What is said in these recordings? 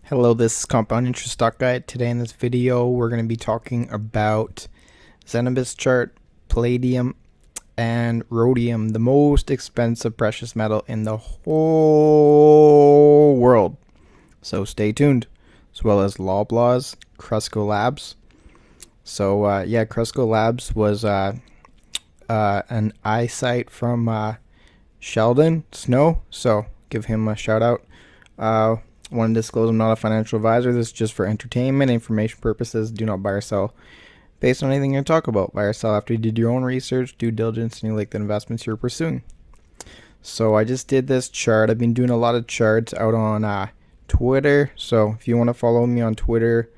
Hello, this is Compound Interest Stock Guide. Today in this video, we're going to be talking about Zenabis chart, palladium, and rhodium, the most expensive precious metal in the whole world. So stay tuned, as well as LOBLAWS, CRESCO-LABS. So yeah, CRESCO-LABS was an eyesight from Sheldon Snow, so give him a shout out. Want to disclose I'm not a financial advisor. This is just for entertainment, information purposes. Do not buy or sell based on anything you talk about. Buy or sell after you did your own research, due diligence, and you like the investments you're pursuing. So I just did this chart. I've been doing a lot of charts out on Twitter. So if you want to follow me on Twitter,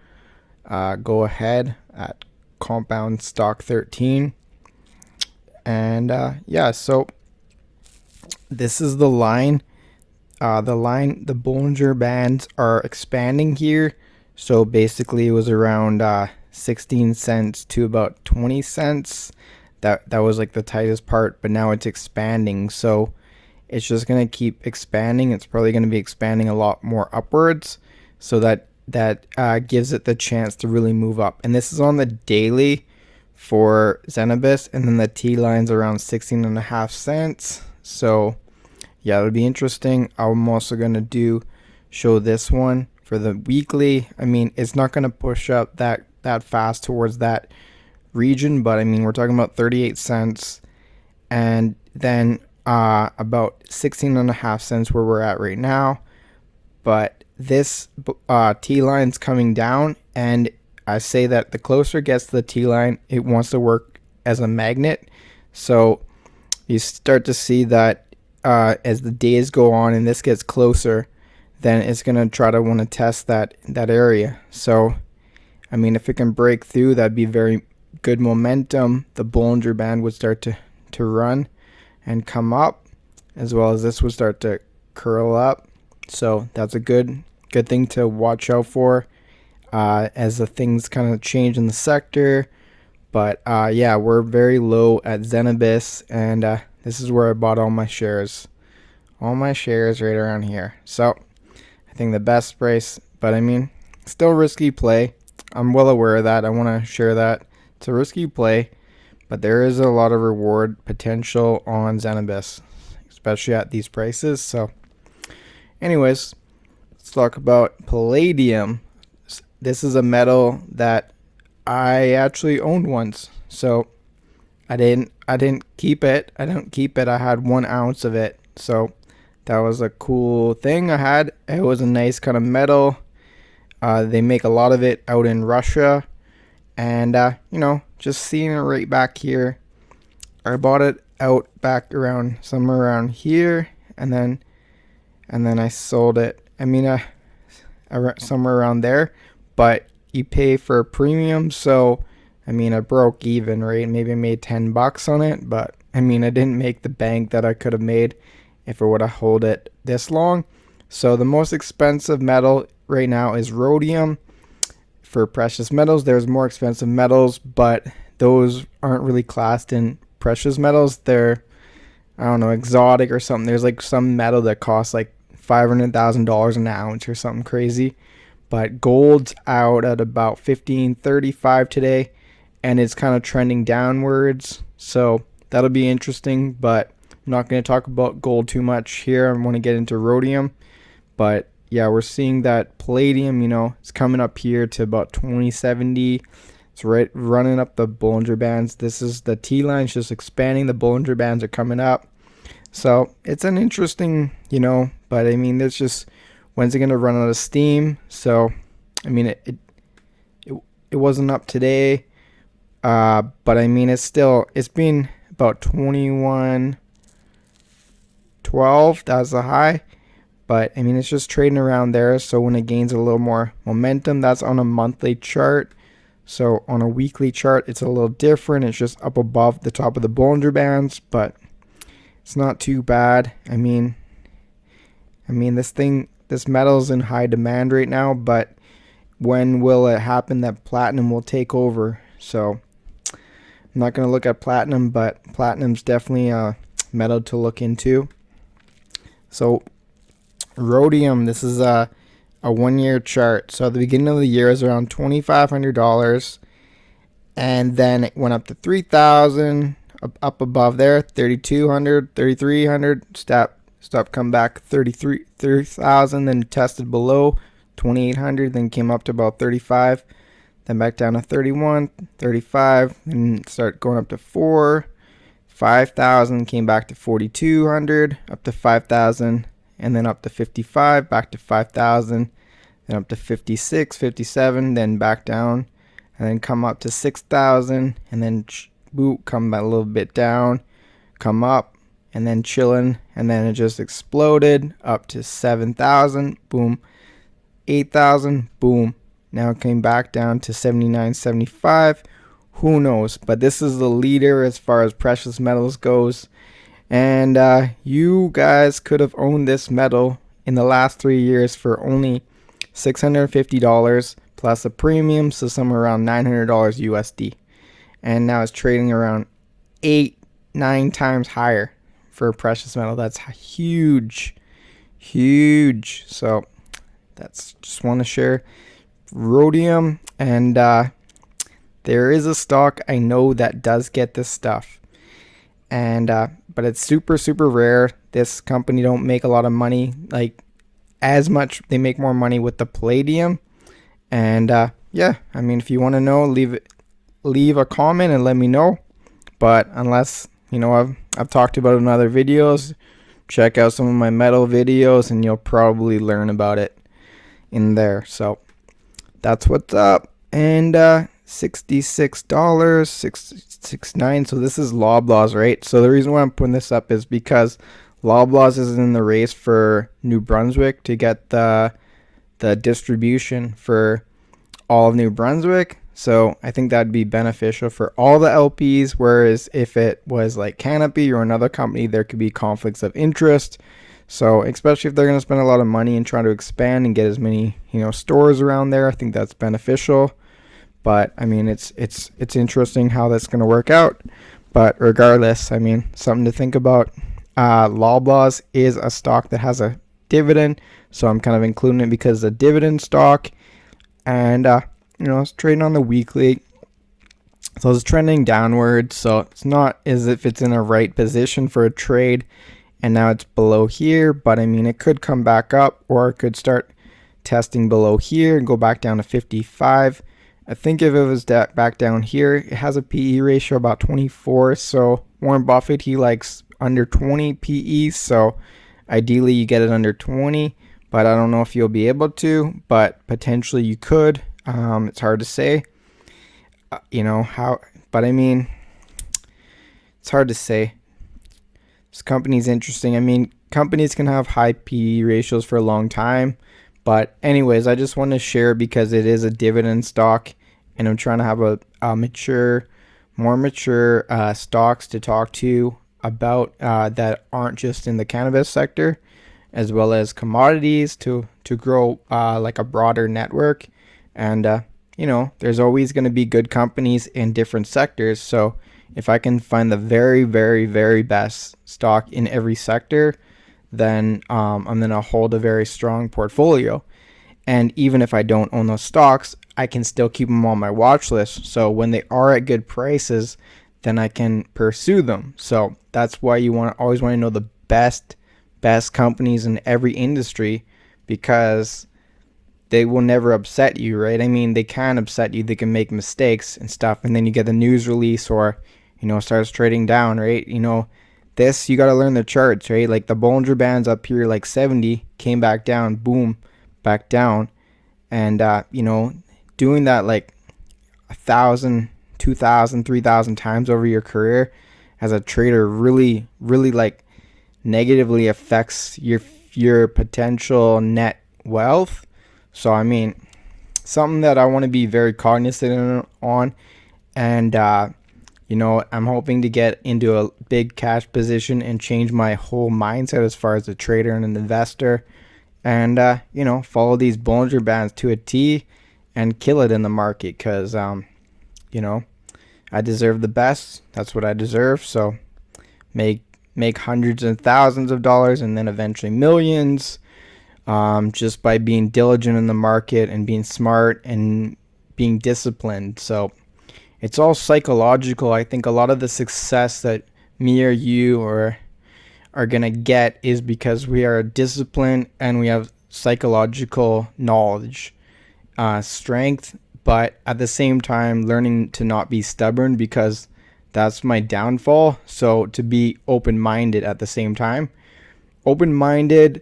go ahead at Compound Stock 13. And yeah, so this is the line. The Bollinger Bands are expanding here. So basically it was around 16 cents to about 20 cents. That was like the tightest part, but now it's expanding. So it's just going to keep expanding. It's probably going to be expanding a lot more upwards. So that gives it the chance to really move up. And this is on the daily for Zenabis, and then the T line's around 16.5 cents. So yeah, it'll be interesting. I'm also going to show this one for the weekly. I mean, it's not going to push up that fast towards that region, but I mean, we're talking about 38 cents and then about 16.5 cents where we're at right now. But this T line's coming down, and I say that the closer it gets to the T line, it wants to work as a magnet. So you start to see that as the days go on and this gets closer, then it's going to try to want to test that area. So, I mean, if it can break through, that'd be very good momentum. The Bollinger Band would start to run and come up, as well as this would start to curl up. So that's a good thing to watch out for as the things kind of change in the sector. But yeah, we're very low at Zenabis, and this is where I bought all my shares. All my shares right around here. So I think the best price, but I mean, still risky play. I'm well aware of that. I want to share that. It's a risky play, but there is a lot of reward potential on Zenabis, especially at these prices. So anyways, let's talk about palladium. This is a metal that I actually owned once. So I didn't keep it. I don't keep it. I had 1 ounce of it. So that was a cool thing I had. It was a nice kind of metal. They make a lot of it out in Russia. And, you know, just seeing it right back here. I bought it out back around somewhere around here. And then I sold it. I mean, somewhere around there. But you pay for a premium. So I mean, I broke even, right? Maybe I made $10 on it, but I mean, I didn't make the bank that I could have made if I would have held it this long. So the most expensive metal right now is rhodium. For precious metals, there's more expensive metals, but those aren't really classed in precious metals. They're, I don't know, exotic or something. There's like some metal that costs like $500,000 an ounce or something crazy. But gold's out at about $15.35 today, and it's kind of trending downwards. So that'll be interesting, but I'm not going to talk about gold too much here. I want to get into rhodium. But yeah, we're seeing that palladium, you know, it's coming up here to about 2070. It's right running up the Bollinger Bands. This is the T line, just expanding. The Bollinger Bands are coming up. So it's an interesting, you know, but I mean, there's just, when's it going to run out of steam? So, I mean, it wasn't up today. But I mean, it's been about 21.12. That's the high. But I mean, it's just trading around there. So when it gains a little more momentum, that's on a monthly chart. So on a weekly chart, it's a little different. It's just up above the top of the Bollinger Bands, but it's not too bad. I mean, this metal's in high demand right now, but when will it happen that platinum will take over? So I'm not going to look at platinum, but platinum's definitely a metal to look into. So rhodium, this is a a 1-year chart. So at the beginning of the year is around $2,500, and then it went up to 3,000, up above there, 3,200, 3,300, stop, come back 30,000, then tested below 2,800, then came up to about 35, then back down to 31, 35, and start going up to 5,000, came back to 4,200, up to 5,000, and then up to 55, back to 5,000, then up to 56, 57, then back down, and then come up to 6,000, and then come a little bit down, come up, and then chilling, and then it just exploded up to 7,000, boom, 8,000, boom. Now it came back down to 79.75. Who knows? But this is the leader as far as precious metals goes. And you guys could have owned this metal in the last 3 years for only $650 plus a premium, so somewhere around $900 USD. And now it's trading around 8-9 times higher for a precious metal. That's huge. So that's just want to share RHODIUM, and there is a stock I know that does get this stuff, and but it's super rare. This company don't make a lot of money, like as much. They make more money with the palladium, and yeah, I mean, if you want to know, leave a comment and let me know. But unless I've talked about it in other videos, check out some of my metal videos and you'll probably learn about it in there. So that's what's up. And $66, 669. So this is LOBLAWS, right? So the reason why I'm putting this up is because LOBLAWS is in the race for New Brunswick to get the distribution for all of New Brunswick. So I think that'd be beneficial for all the LPs, whereas if it was like Canopy or another company, there could be conflicts of interest. So especially if they're going to spend a lot of money and try to expand and get as many stores around there, I think that's beneficial. But I mean, it's interesting how that's going to work out. But regardless, I mean, something to think about. LOBLAWS is a stock that has a dividend, so I'm kind of including it because it's a dividend stock, and it's trading on the weekly, so it's trending downwards. So it's not as if it's in a right position for a trade, and now it's below here. But I mean, it could come back up, or it could start testing below here and go back down to 55. I think if it was back down here, it has a PE ratio about 24. So Warren Buffett, he likes under 20 PE. So ideally you get it under 20, but I don't know if you'll be able to, but potentially you could. It's hard to say, how, but I mean, it's hard to say. This company's interesting. I mean, companies can have high PE ratios for a long time, but anyways, I just want to share because it is a dividend stock, and I'm trying to have a more mature stocks to talk to about that aren't just in the cannabis sector, as well as commodities to grow like a broader network. And there's always going to be good companies in different sectors. So if I can find the very, very, very best stock in every sector, then I'm going to hold a very strong portfolio. And even if I don't own those stocks, I can still keep them on my watch list. So when they are at good prices, then I can pursue them. So that's why you always want to know the best companies in every industry, because they will never upset you, right? I mean, they can upset you. They can make mistakes and stuff, and then you get the news release, or starts trading down, right? This, you got to learn the charts, right? Like the Bollinger Bands up here, like 70, came back down, boom, back down. And doing that like 1,000, 2,000, 3,000 times over your career as a trader really like negatively affects your potential net wealth. So I mean, something that I want to be very cognizant on, and I'm hoping to get into a big cash position and change my whole mindset as far as a trader and an investor, and follow these Bollinger Bands to a T and kill it in the market, because I deserve the best. That's what I deserve. So make hundreds and thousands of dollars, and then eventually millions. just by being diligent in the market and being smart and being disciplined. So it's all psychological. I think a lot of the success that me or you are gonna get is because we are disciplined and we have psychological knowledge, strength, but at the same time learning to not be stubborn, because that's my downfall. So to be open-minded at the same time. Open-minded,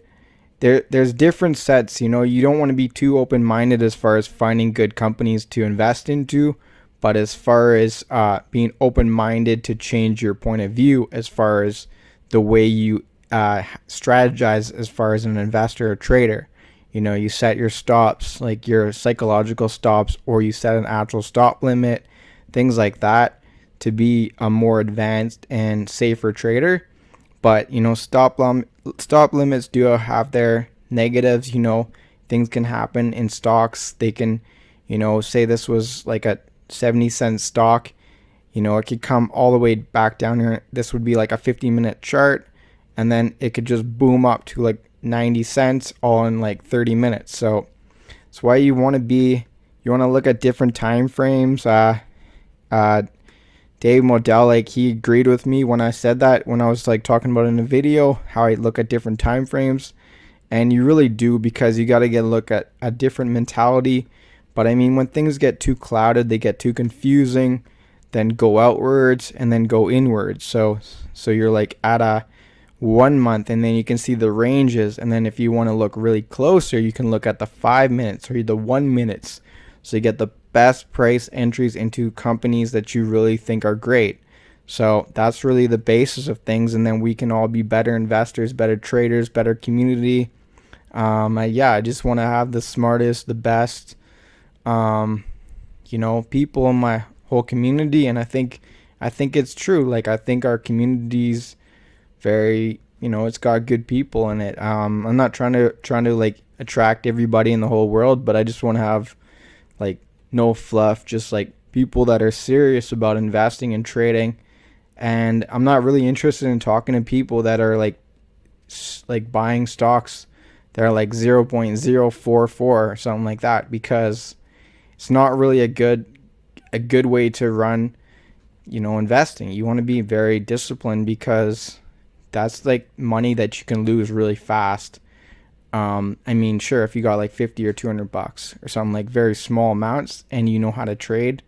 there's different sets. You don't want to be too open-minded as far as finding good companies to invest into, but as far as being open-minded to change your point of view as far as the way you strategize as far as an investor or trader. You set your stops, like your psychological stops, or you set an actual stop limit, things like that, to be a more advanced and safer trader. But stop limits do have their negatives. Things can happen in stocks. They can, say this was like a 70-cent stock. It could come all the way back down here. This would be like a 50-minute chart, and then it could just boom up to like 90 cents all in like 30 minutes. So that's why you want to look at different time frames. Dave Modell, like, he agreed with me when I said that, when I was like talking about it in the video, how I look at different time frames. And you really do, because you got to look at a different mentality. But I mean, when things get too clouded, they get too confusing, then go outwards and then go inwards. So you're like at a 1 month, and then you can see the ranges. And then if you want to look really closer, you can look at the 5 minutes or the 1 minutes. So you get the best price entries into companies that you really think are great. So that's really the basis of things. And then we can all be better investors, better traders, better community. I just want to have the smartest, the best, people in my whole community. And I think it's true. Like, I think our community's very, it's got good people in it. I'm not trying to like attract everybody in the whole world, but I just want to have like no fluff, just like people that are serious about investing and trading. And I'm not really interested in talking to people that are like buying stocks that are like 0.044 or something like that, because it's not really a good way to run, investing. You want to be very disciplined, because that's like money that you can lose really fast. I mean, sure, if you got like 50 or $200 or something, like very small amounts, and you know how to trade,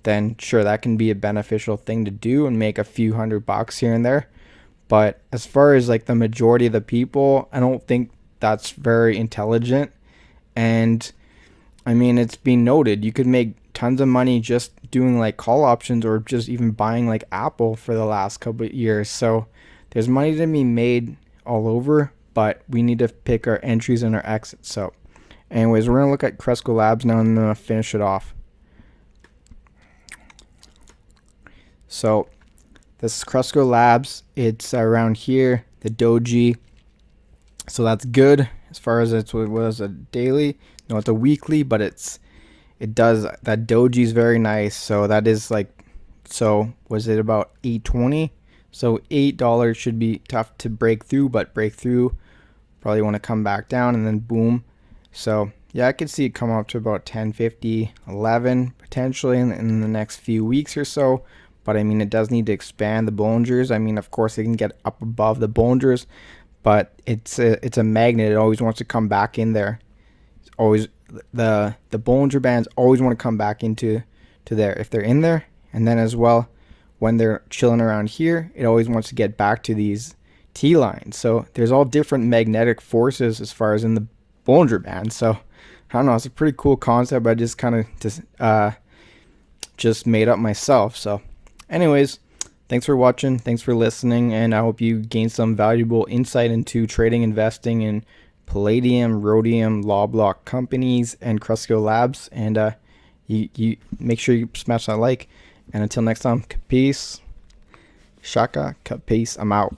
then sure, that can be a beneficial thing to do and make a few $100 here and there. But as far as like the majority of the people, I don't think that's very intelligent. And I mean, it's been noted, you could make tons of money just doing like call options, or just even buying like Apple for the last couple of years. So there's money to be made all over, but we need to pick our entries and our exits. So anyways, we're going to look at CRESCO-LABS now, and I'm going to finish it off. So this is CRESCO-LABS. It's around here, the doji. So that's good as far as it was a daily. No, it's a weekly, but that doji is very nice. So that is like, so was it about 8.20? So $8 should be tough to break through, but break through, probably want to come back down, and then boom. So yeah, I could see it come up to about 10.50, 11 potentially in the next few weeks or so. But I mean, it does need to expand the Bollingers. I mean, of course, they can get up above the Bollingers, but it's a magnet. It always wants to come back in there. It's always the Bollinger Bands always want to come back into there if they're in there. And then as well, when they're chilling around here, it always wants to get back to these T lines. So there's all different magnetic forces as far as in the Bollinger Band. So I don't know, it's a pretty cool concept. I just kind of just made up myself. So anyways, thanks for watching, thanks for listening, and I hope you gained some valuable insight into trading, investing in Palladium, RHODIUM, LOBLAWS companies, and CRESCO-LABS. And you make sure you smash that like. And until next time, peace. Shaka, peace. I'm out.